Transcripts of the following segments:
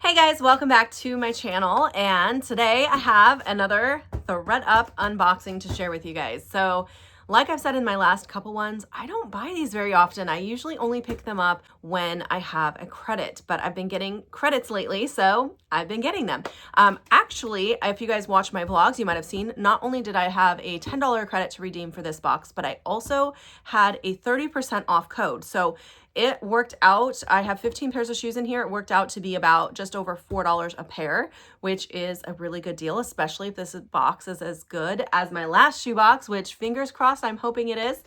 Hey guys, welcome back to my channel, and today I have another Thredup unboxing to share with you guys. So like I've said in my last couple ones, I don't buy these very often. I usually only pick them up when I have a credit, but I've been getting credits lately, so I've been getting them. Actually, if you guys watch my vlogs, you might have seen, not only did I have a $10 credit to redeem for this box, but I also had a 30% off code. So it worked out. I have 15 pairs of shoes in here. It worked out to be about just over $4 a pair, which is a really good deal, especially if this box is as good as my last shoe box, which fingers crossed, I'm hoping it is.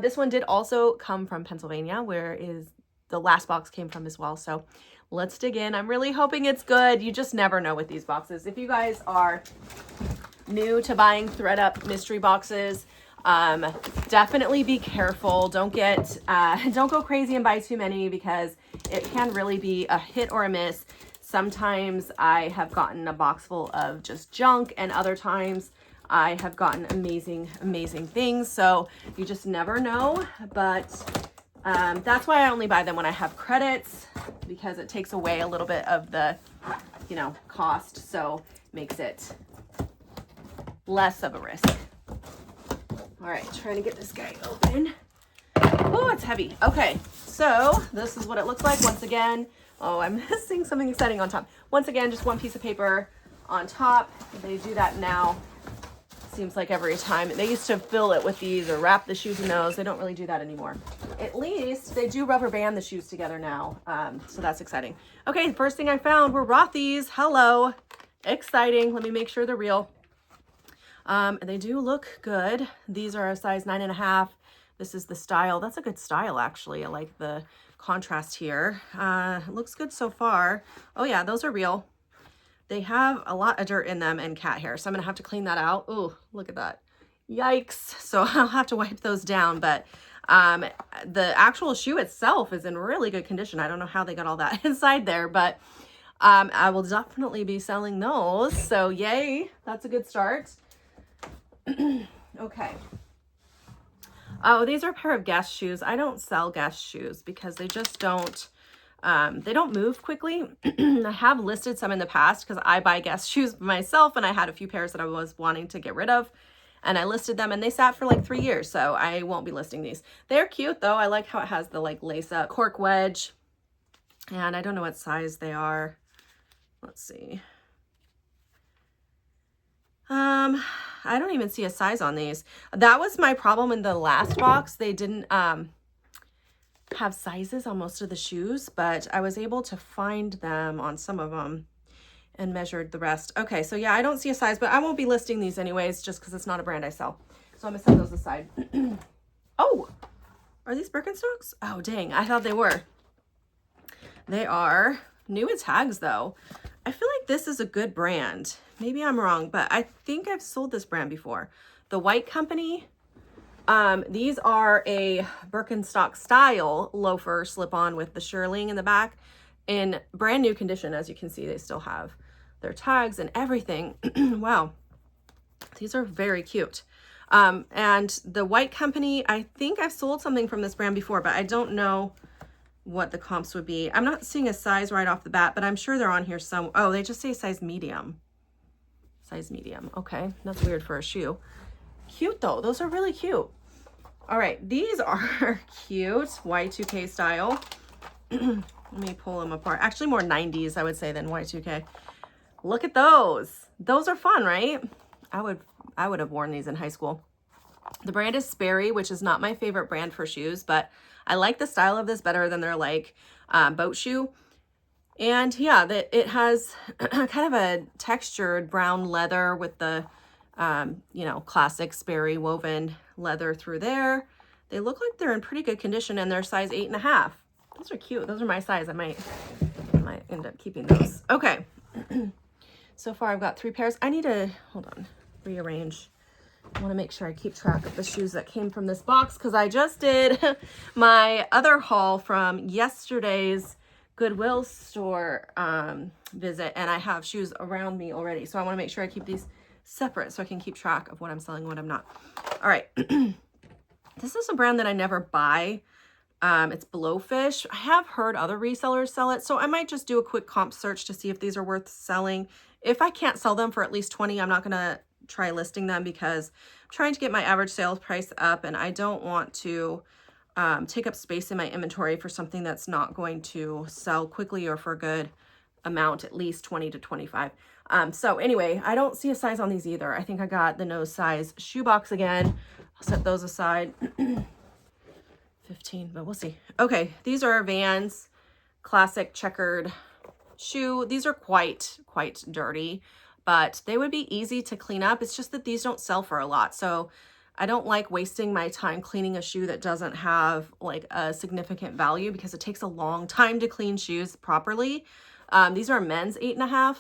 This one did also come from Pennsylvania, where is the last box came from as well. So let's dig in. I'm really hoping it's good. You just never know with these boxes. If you guys are new to buying Thredup mystery boxes, definitely be careful. Don't go crazy and buy too many, because it can really be a hit or a miss. Sometimes I have gotten a box full of just junk, and other times I have gotten amazing things. So you just never know, but that's why I only buy them when I have credits, because it takes away a little bit of the, cost. So makes it less of a risk. All right, trying to get this guy open. Oh, it's heavy. Okay, so this is what it looks like once again. Oh, I'm missing something exciting on top. Once again, just one piece of paper on top. They do that now. Seems like every time. They used to fill it with these or wrap the shoes in those. They don't really do that anymore. At least they do rubber band the shoes together now. So that's exciting. Okay, the first thing I found were Rothy's. Hello. Exciting. Let me make sure they're real. They do look good. These are a size 9.5. This is the style. That's a good style, actually. I like the contrast here. It looks good so far. Oh yeah, those are real. They have a lot of dirt in them and cat hair, so I'm gonna have to clean that out. Oh, look at that. Yikes. So I'll have to wipe those down, but the actual shoe itself is in really good condition. I don't know how they got all that inside there, but I will definitely be selling those. So yay, that's a good start. Okay. Oh, these are a pair of Guess shoes. I don't sell Guess shoes because they just don't, they don't move quickly. I have listed some in the past because I buy Guess shoes myself, and I had a few pairs that I was wanting to get rid of, and I listed them and they sat for like 3 years. So I won't be listing these. They're cute though. I like how it has the like lace up cork wedge, and I don't know what size they are. Let's see. I don't even see a size on these. That was my problem in the last box. They didn't have sizes on most of the shoes, but I was able to find them on some of them and measured the rest. Okay, so yeah, I don't see a size, but I won't be listing these anyways, just because it's not a brand I sell. So I'm gonna set those aside. Oh, are these Birkenstocks? Oh, dang, I thought they were. They are new with tags though. I feel like this is a good brand. Maybe I'm wrong, but I think I've sold this brand before. The White Company. These are a Birkenstock style loafer slip-on with the shirling in the back in brand new condition. As you can see, they still have their tags and everything. Wow. These are very cute. And the White Company, I think I've sold something from this brand before, but I don't know what the comps would be. I'm not seeing a size right off the bat, but I'm sure they're on here some. Oh, they just say size medium. Size medium. Okay, that's weird for a shoe. Cute though. Those are really cute. All right, these are cute. Y2K style. Let me pull them apart. Actually, more 90s, I would say, than Y2K. Look at those. Those are fun, right? I would have worn these in high school. The brand is Sperry, which is not my favorite brand for shoes, but I like the style of this better than their like boat shoe. And yeah, it has kind of a textured brown leather with the, classic Sperry woven leather through there. They look like they're in pretty good condition, and they're size 8.5. Those are cute. Those are my size. I might end up keeping those. Okay. So far I've got 3 pairs. I need to, hold on, rearrange. I want to make sure I keep track of the shoes that came from this box, because I just did my other haul from yesterday's Goodwill store visit, and I have shoes around me already. So I want to make sure I keep these separate so I can keep track of what I'm selling and what I'm not. All right. This is a brand that I never buy. It's Blowfish. I have heard other resellers sell it, so I might just do a quick comp search to see if these are worth selling. If I can't sell them for at least 20, I'm not gonna try listing them because I'm trying to get my average sales price up, and I don't want to take up space in my inventory for something that's not going to sell quickly or for a good amount, at least 20 to 25. So anyway, I don't see a size on these either. I think I got the no size shoebox again. I'll set those aside. 15, but we'll see. Okay, these are Vans classic checkered shoe. These are quite dirty, but they would be easy to clean up. It's just that these don't sell for a lot. So I don't like wasting my time cleaning a shoe that doesn't have like a significant value because it takes a long time to clean shoes properly. These are men's 8.5.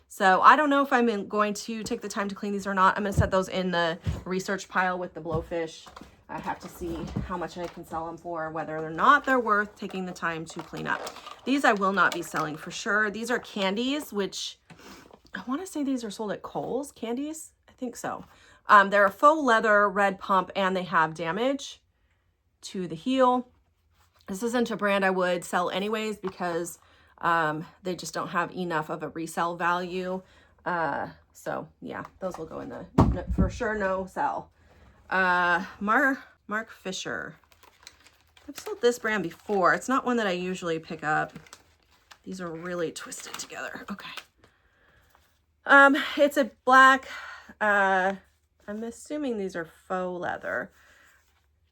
So I don't know if I'm going to take the time to clean these or not. I'm going to set those in the research pile with the Blowfish. I have to see how much I can sell them for, whether or not they're worth taking the time to clean up. These I will not be selling for sure. These are candies, which I want to say these are sold at Kohl's. Candies? I think so. They're a faux leather red pump, and they have damage to the heel. This isn't a brand I would sell anyways because they just don't have enough of a resale value. So yeah, those will go in the for sure no sell. Mark Fisher. I've sold this brand before. It's not one that I usually pick up. These are really twisted together. Okay. It's a black, I'm assuming these are faux leather.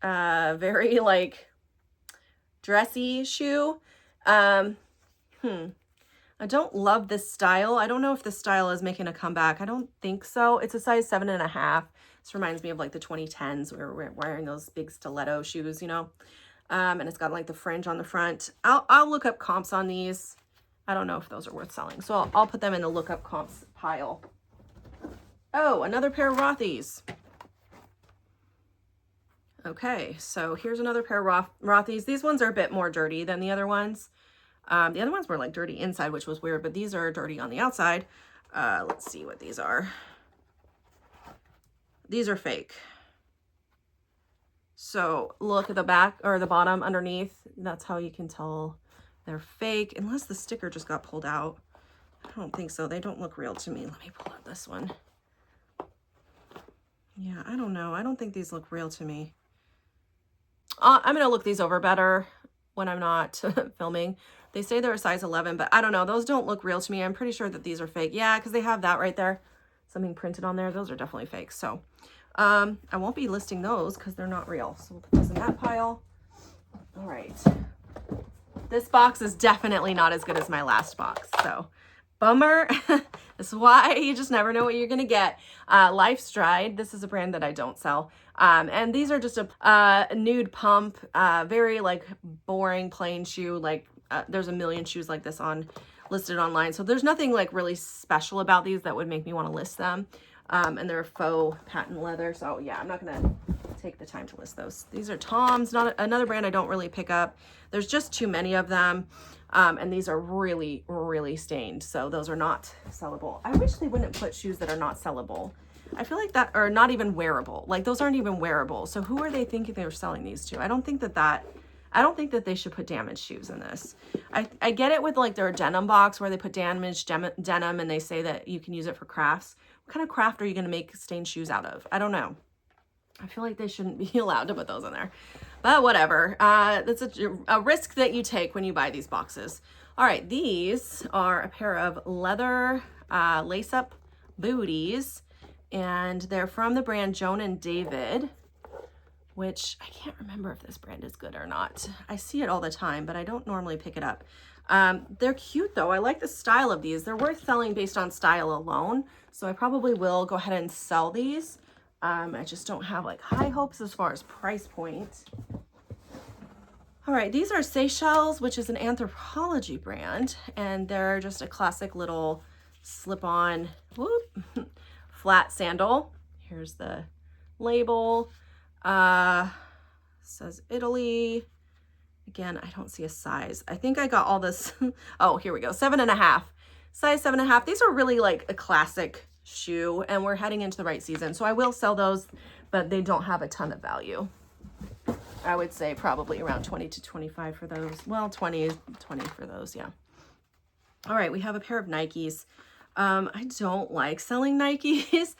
Very like dressy shoe. I don't love this style. I don't know if this style is making a comeback. I don't think so. It's a size 7.5. This reminds me of like the 2010s where we're wearing those big stiletto shoes, you know. And it's got like the fringe on the front. I'll look up comps on these. I don't know if those are worth selling. So I'll put them in the look up comps pile. Oh, another pair of Rothy's. Okay, so here's another pair of Rothy's. These ones are a bit more dirty than the other ones. The other ones were like dirty inside, which was weird, but these are dirty on the outside. Let's see what these are. These are fake. So look at the back or the bottom underneath. That's how you can tell they're fake, unless the sticker just got pulled out. I don't think so. They don't look real to me. Let me pull out this one. Yeah, I don't know. I don't think these look real to me. I'm going to look these over better when I'm not filming. They say they're a size 11, but I don't know. Those don't look real to me. I'm pretty sure that these are fake. Yeah, because they have that right there. Something printed on there. Those are definitely fake. So I won't be listing those because they're not real. So we'll put those in that pile. All right. This box is definitely not as good as my last box. So bummer. This is why you just never know what you're going to get. Lifestride. This is a brand that I don't sell. And these are just a nude pump, very like boring plain shoe. Like there's a million shoes like this listed online. So there's nothing like really special about these that would make me want to list them. And they're faux patent leather. So yeah, I'm not going to take the time to list those. These are Tom's, not another brand I don't really pick up. There's just too many of them. And these are really, really stained. So those are not sellable. I wish they wouldn't put shoes that are not sellable. I feel like that are not even wearable. Like those aren't even wearable. So who are they thinking they were selling these to? I don't think that they should put damaged shoes in this. I get it with like their denim box where they put damaged denim and they say that you can use it for crafts. What kind of craft are you going to make stained shoes out of? I don't know. I feel like they shouldn't be allowed to put those in there. But whatever. That's a risk that you take when you buy these boxes. All right, these are a pair of leather lace-up booties. And they're from the brand Joan and David, which I can't remember if this brand is good or not. I see it all the time, but I don't normally pick it up. They're cute though. I like the style of these. They're worth selling based on style alone. So I probably will go ahead and sell these. I just don't have like high hopes as far as price point. All right, these are Seychelles, which is an Anthropologie brand. And they're just a classic little slip-on flat sandal. Here's the label. Says Italy. Again, I don't see a size. I think I got all this. Oh, here we go. 7.5. Size 7.5. These are really like a classic shoe and we're heading into the right season. So I will sell those, but they don't have a ton of value. I would say probably around 20 to 25 for those. Well, 20 for those, yeah. All right, we have a pair of Nikes. I don't like selling Nikes.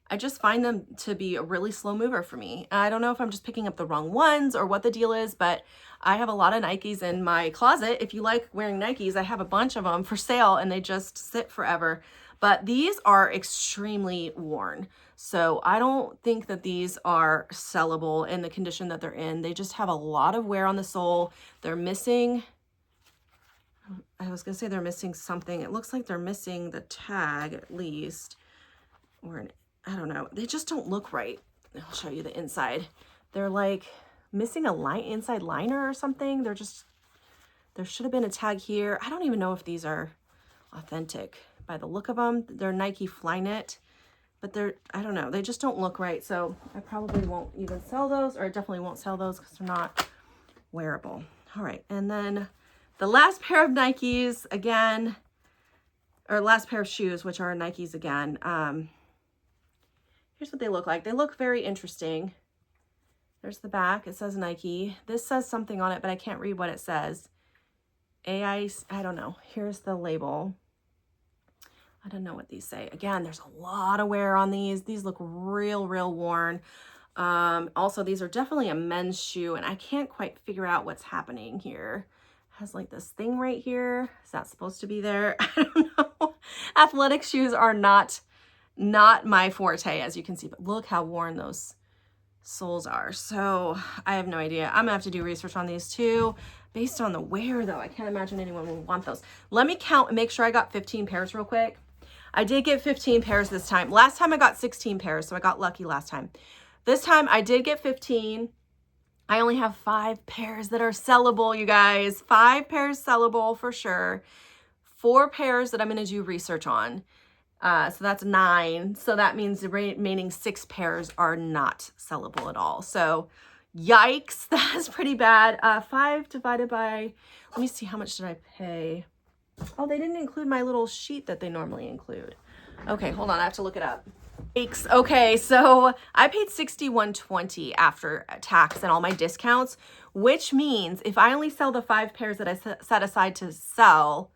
I just find them to be a really slow mover for me. I don't know if I'm just picking up the wrong ones or what the deal is, but I have a lot of Nikes in my closet. If you like wearing Nikes, I have a bunch of them for sale and they just sit forever. But these are extremely worn. So I don't think that these are sellable in the condition that they're in. They just have a lot of wear on the sole. They're missing, I was gonna say they're missing something. It looks like they're missing the tag at least, or I don't know. They just don't look right. I'll show you the inside. They're like missing a inside liner or something. There should have been a tag here. I don't even know if these are authentic by the look of them. They're Nike Flyknit, but I don't know. They just don't look right. So I probably won't even sell those, or I definitely won't sell those because they're not wearable. All right. And then the last pair of Nikes again, or last pair of shoes, which are Nikes again. Here's what they look like. They look very interesting. There's the back. It says Nike. This says something on it, but I can't read what it says. I don't know. Here's the label. I don't know what these say. Again, there's a lot of wear on these. These look real worn. Also, these are definitely a men's shoe, and I can't quite figure out what's happening here. It has like this thing right here. Is that supposed to be there? I don't know. Athletic shoes are not my forte, as you can see, but look how worn those soles are. So I have no idea. I'm gonna have to do research on these too. Based on the wear though, I can't imagine anyone would want those. Let me count and make sure I got 15 pairs real quick. I did get 15 pairs this time. Last time I got 16 pairs, so I got lucky last time. This time I did get 15. I only have 5 pairs that are sellable, you guys. 5 pairs sellable for sure. 4 pairs that I'm gonna do research on. So that's 9. So that means the remaining 6 pairs are not sellable at all. So yikes, that's pretty bad. 5 divided by, let me see, how much did I pay? Oh, they didn't include my little sheet that they normally include. Okay, hold on, I have to look it up. Yikes. Okay, so I paid $61.20 after tax and all my discounts, which means if I only sell the 5 pairs that I set aside to sell,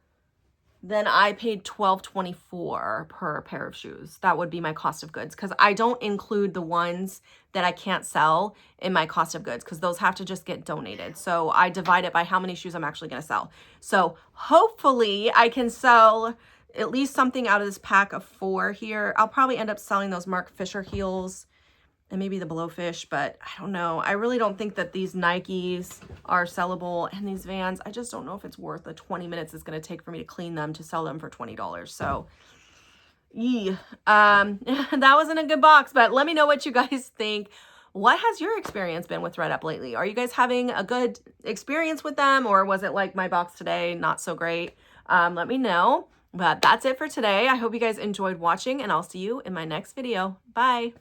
then I paid $12.24 per pair of shoes. That would be my cost of goods, because I don't include the ones that I can't sell in my cost of goods, because those have to just get donated. So I divide it by how many shoes I'm actually going to sell. So hopefully I can sell at least something out of this pack of 4 here. I'll probably end up selling those Mark Fisher heels and maybe the Blowfish, but I don't know. I really don't think that these Nikes are sellable, and these Vans, I just don't know if it's worth the 20 minutes it's going to take for me to clean them to sell them for $20. So, that wasn't a good box, but let me know what you guys think. What has your experience been with Thredup lately? Are you guys having a good experience with them, or was it like my box today, not so great? Let me know. But that's it for today. I hope you guys enjoyed watching, and I'll see you in my next video. Bye.